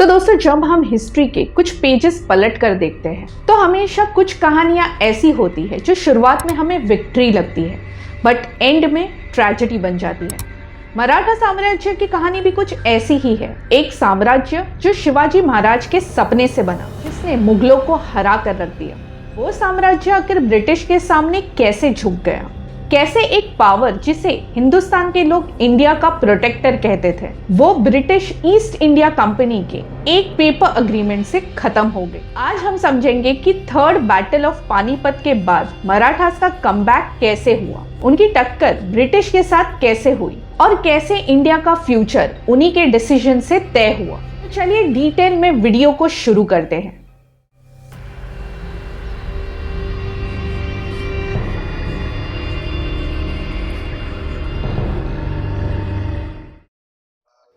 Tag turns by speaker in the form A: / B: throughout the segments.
A: तो दोस्तों, जब हम हिस्ट्री के कुछ पेजेस पलट कर देखते हैं तो हमेशा कुछ कहानियां ऐसी होती है जो शुरुआत में हमें विक्ट्री लगती है बट एंड में ट्रेजेडी बन जाती है। मराठा साम्राज्य की कहानी भी कुछ ऐसी ही है। एक साम्राज्य जो शिवाजी महाराज के सपने से बना, जिसने मुगलों को हरा कर रख दिया। वो साम्राज्य आखिर ब्रिटिश के सामने कैसे झुक गया, कैसे एक पावर जिसे हिंदुस्तान के लोग इंडिया का प्रोटेक्टर कहते थे, वो ब्रिटिश ईस्ट इंडिया कंपनी के एक पेपर अग्रीमेंट से खत्म हो गई। आज हम समझेंगे कि थर्ड बैटल ऑफ पानीपत के बाद मराठास का कमबैक कैसे हुआ, उनकी टक्कर ब्रिटिश के साथ कैसे हुई और कैसे इंडिया का फ्यूचर उन्हीं के डिसीजन से तय हुआ। तो चलिए डिटेल में वीडियो को शुरू करते हैं।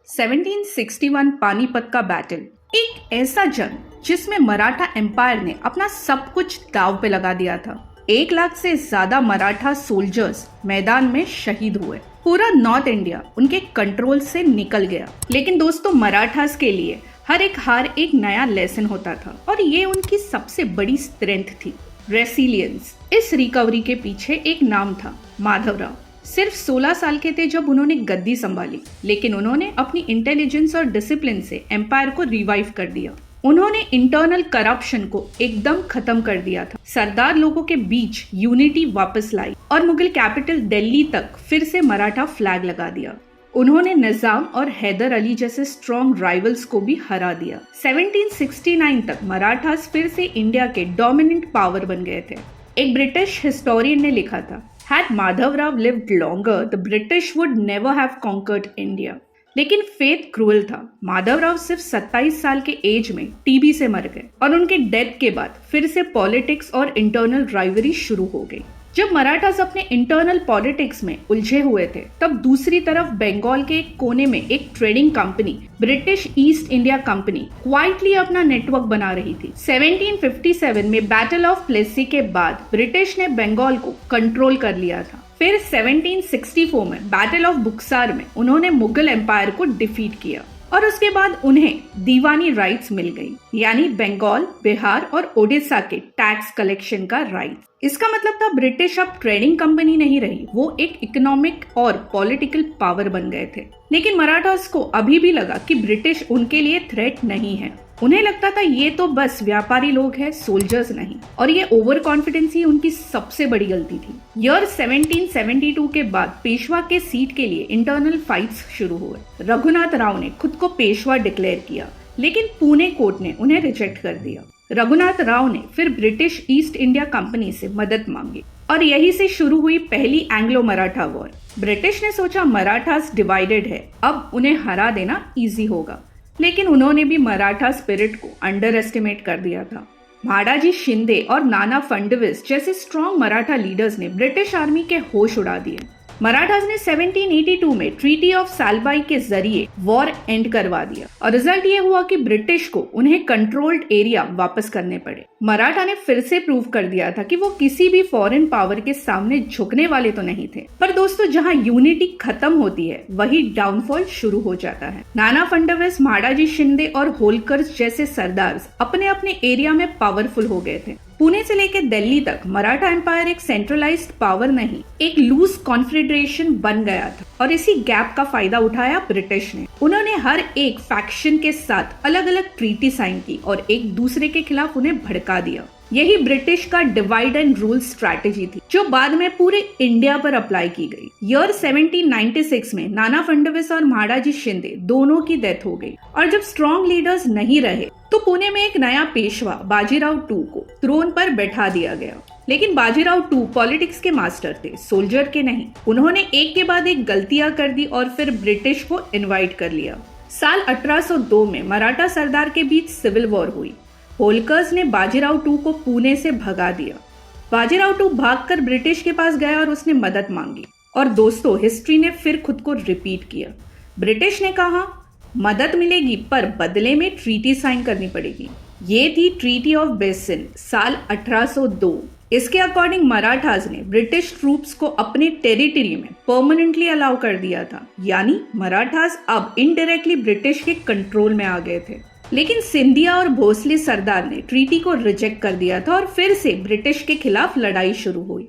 A: (1761) पानीपत का बैटल, एक ऐसा जंग जिसमें मराठा एम्पायर ने अपना सब कुछ दांव पे लगा दिया था। 1 लाख से ज्यादा मराठा सोल्जर्स मैदान में शहीद हुए। पूरा नॉर्थ इंडिया उनके कंट्रोल से निकल गया। लेकिन दोस्तों, मराठास के लिए हर एक हार एक नया लेसन होता था और ये उनकी सबसे बड़ी स्ट्रेंथ थी, रेसिलियंस। इस रिकवरी के पीछे एक नाम था, माधवराव। सिर्फ 16 साल के थे जब उन्होंने गद्दी संभाली, लेकिन उन्होंने अपनी इंटेलिजेंस और डिसिप्लिन से एम्पायर को रिवाइव कर दिया। उन्होंने इंटरनल करप्शन को एकदम खत्म कर दिया था, सरदार लोगों के बीच यूनिटी वापस लाई और मुगल कैपिटल दिल्ली तक फिर से मराठा फ्लैग लगा दिया। उन्होंने निजाम और हैदर अली जैसे स्ट्रॉन्ग राइवल्स को भी हरा दिया। 1769 तक मराठास फिर से इंडिया के डोमिनेंट पावर बन गए थे। एक ब्रिटिश हिस्टोरियन ने लिखा था, Had Madhavrao lived longer, the British would never have conquered India. लेकिन फेथ क्रूअल था। माधवराव सिर्फ 27 साल के एज में टीबी से मर गए और उनके डेथ के बाद फिर से पॉलिटिक्स और इंटरनल राइवरी शुरू हो गई। जब मराठास अपने इंटरनल पॉलिटिक्स में उलझे हुए थे, तब दूसरी तरफ बंगाल के एक कोने में एक trading company, British east India company, quietly अपना नेटवर्क बना रही थी। 1757 में बैटल ऑफ प्लेसी के बाद ब्रिटिश ने बंगाल को कंट्रोल कर लिया था। फिर 1764 में बैटल ऑफ बुक्सार में उन्होंने मुगल एम्पायर को डिफीट किया और उसके बाद उन्हें दीवानी राइट्स मिल गई, यानी बंगाल, बिहार और ओडिशा के टैक्स कलेक्शन का राइट। इसका मतलब था ब्रिटिश अब ट्रेडिंग कंपनी नहीं रही, वो एक इकोनॉमिक और पॉलिटिकल पावर बन गए थे। लेकिन मराठास को अभी भी लगा कि ब्रिटिश उनके लिए थ्रेट नहीं है। उन्हें लगता था ये तो बस व्यापारी लोग हैं, सोल्जर्स नहीं। और ये ओवर कॉन्फिडेंस ही उनकी सबसे बड़ी गलती थी। ईयर 1772 के बाद पेशवा के सीट के लिए इंटरनल फाइट्स शुरू हुए। रघुनाथ राव ने खुद को पेशवा डिक्लेयर किया, लेकिन पुणे कोर्ट ने उन्हें रिजेक्ट कर दिया। रघुनाथ राव ने फिर ब्रिटिश ईस्ट इंडिया कंपनी से मदद मांगी और यही से शुरू हुई पहली एंग्लो मराठा वॉर। ब्रिटिश ने सोचा मराठास डिवाइडेड है, अब उन्हें हरा देना इजी होगा, लेकिन उन्होंने भी मराठा स्पिरिट को अंडर एस्टिमेट कर दिया था। महादाजी शिंदे और नाना फडणवीस जैसे स्ट्रॉन्ग मराठा लीडर्स ने ब्रिटिश आर्मी के होश उड़ा दिए। मराठास ने 1782 में ट्रीटी ऑफ सालबाई के जरिए वॉर एंड करवा दिया और रिजल्ट ये हुआ कि ब्रिटिश को उन्हें कंट्रोल्ड एरिया वापस करने पड़े। मराठा ने फिर से प्रूव कर दिया था कि वो किसी भी फॉरेन पावर के सामने झुकने वाले तो नहीं थे। पर दोस्तों, जहां यूनिटी खत्म होती है वही डाउनफॉल शुरू हो जाता है। नाना फडणवीस, महादाजी शिंदे और होलकर जैसे सरदार अपने अपने एरिया में पावरफुल हो गए थे। पुणे से लेकर दिल्ली तक मराठा एम्पायर एक सेंट्रलाइज्ड पावर नहीं, एक लूज कॉन्फेडरेशन बन गया था और इसी गैप का फायदा उठाया ब्रिटिश ने। उन्होंने हर एक फैक्शन के साथ अलग अलग ट्रीटी साइन की और एक दूसरे के खिलाफ उन्हें भड़का दिया। यही ब्रिटिश का डिवाइड एंड रूल स्ट्रैटेजी थी, जो बाद में पूरे इंडिया पर अप्लाई की गई। ईयर 1796 में नाना फडणवीस और महादाजी शिंदे दोनों की डेथ हो गई और जब स्ट्रॉन्ग लीडर्स नहीं रहे तो पुणे में एक नया पेशवा बाजीराव II को थ्रोन पर बैठा दिया गया। लेकिन बाजीराव II पॉलिटिक्स के मास्टर थे, सोल्जर के नहीं। उन्होंने एक के बाद एक गलतियां कर दी और फिर ब्रिटिश को इनवाइट कर लिया। साल 1802 में मराठा सरदार के बीच सिविल वॉर हुई। होलकर्स ने बाजीराव II को पुणे से भगा दिया। बाजीराव II भागकर ब्रिटिश के पास गया और उसने मदद मांगी और दोस्तों, हिस्ट्री ने फिर खुद को रिपीट किया। ब्रिटिश ने कहा मदद मिलेगी पर बदले में ट्रीटी साइन करनी पड़ेगी। ये थी ट्रीटी ऑफ बेसिन साल 1802। इसके अकॉर्डिंग मराठास ने ब्रिटिश ट्रूप्स को अपने टेरिटरी में परमानेंटली अलाउ कर दिया था, यानी मराठास अब इनडायरेक्टली ब्रिटिश के कंट्रोल में आ गए थे। लेकिन सिंधिया और भोसले सरदार ने ट्रीटी को रिजेक्ट कर दिया था और फिर से ब्रिटिश के खिलाफ लड़ाई शुरू हुई।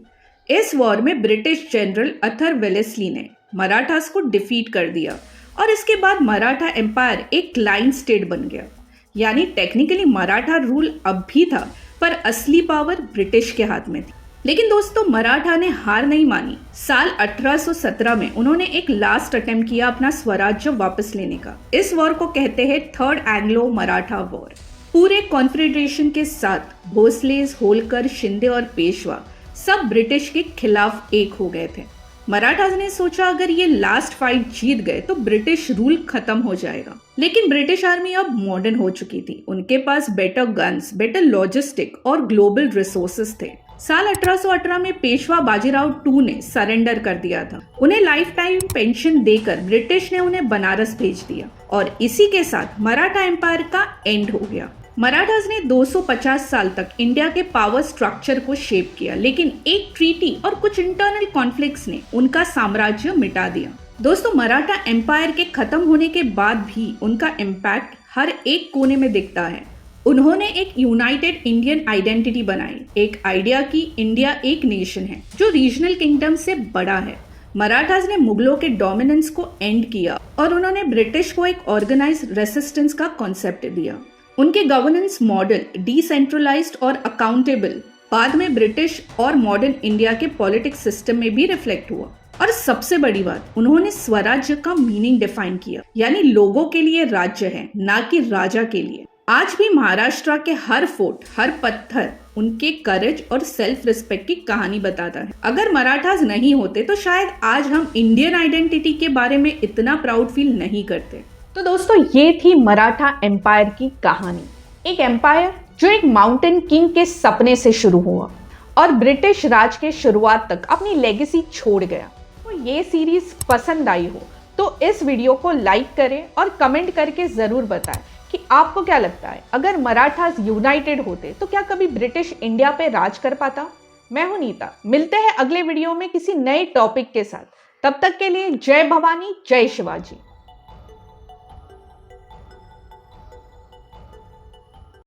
A: इस वॉर में ब्रिटिश जनरल अर्थर वेलेस्ली ने मराठास को डिफीट कर दिया और इसके बाद मराठा एम्पायर एक क्लाइंट स्टेट बन गया। यानी टेक्निकली मराठा रूल अब भी था, पर असली पावर ब्रिटिश के हाथ में थी। लेकिन दोस्तों, मराठा ने हार नहीं मानी। साल 1817 में उन्होंने एक लास्ट अटेम्प्ट किया अपना स्वराज्य वापस लेने का। इस वॉर को कहते हैं थर्ड एंग्लो मराठा वॉर। पूरे कॉन्फेडरेशन के साथ भोसलेस, होलकर, शिंदे और पेशवा सब ब्रिटिश के खिलाफ एक हो गए थे। मराठास ने सोचा अगर ये लास्ट फाइट जीत गए तो ब्रिटिश रूल खत्म हो जाएगा। लेकिन ब्रिटिश आर्मी अब मॉडर्न हो चुकी थी। उनके पास बेटर गन्स, बेटर लॉजिस्टिक और ग्लोबल रिसोर्सेस थे। साल 1818 में पेशवा बाजीराव टू ने सरेंडर कर दिया था। उन्हें लाइफ टाइम पेंशन देकर ब्रिटिश ने उन्हें बनारस भेज दिया और इसी के साथ मराठा एम्पायर का एंड हो गया। मराठास ने 250 साल तक इंडिया के पावर स्ट्रक्चर को शेप किया, लेकिन एक ट्रीटी और कुछ इंटरनल कॉन्फ्लिक्ट्स ने उनका साम्राज्य मिटा दिया। दोस्तों, मराठा एम्पायर के खत्म होने के बाद भी उनका इम्पैक्ट हर एक कोने में दिखता है। उन्होंने एक यूनाइटेड इंडियन आइडेंटिटी बनाई, एक आइडिया की इंडिया एक नेशन है जो रीजनल किंगडम से बड़ा है। मराठास ने मुगलों के डोमिनेंस को एंड किया और उन्होंने ब्रिटिश को एक ऑर्गेनाइज्ड रेसिस्टेंस का कॉन्सेप्ट दिया। उनके गवर्नेंस मॉडल डिसेंट्रलाइज्ड और अकाउंटेबल बाद में ब्रिटिश और मॉडर्न इंडिया के पॉलिटिक्स सिस्टम में भी रिफ्लेक्ट हुआ। और सबसे बड़ी बात, उन्होंने स्वराज्य का मीनिंग डिफाइन किया, यानी लोगों के लिए राज्य है, ना कि राजा के लिए। आज भी महाराष्ट्र के हर फोर्ट, हर पत्थर उनके करेज और सेल्फ रिस्पेक्ट की कहानी बताता है। अगर मराठास नहीं होते तो शायद आज हम इंडियन आइडेंटिटी के बारे में इतना प्राउड फील नहीं करते।
B: तो दोस्तों, ये थी मराठा एम्पायर की कहानी। एक एम्पायर जो एक माउंटेन किंग के सपने से शुरू हुआ और ब्रिटिश राज के शुरुआत तक अपनी लेगेसी छोड़ गया। तो ये सीरीज पसंद आई हो तो इस वीडियो को लाइक करें और कमेंट करके जरूर बताएं कि आपको क्या लगता है, अगर मराठास यूनाइटेड होते तो क्या कभी ब्रिटिश इंडिया पे राज कर पाता। मैं हूं नीता, मिलते हैं अगले वीडियो में किसी नए टॉपिक के साथ। तब तक के लिए जय भवानी, जय शिवाजी।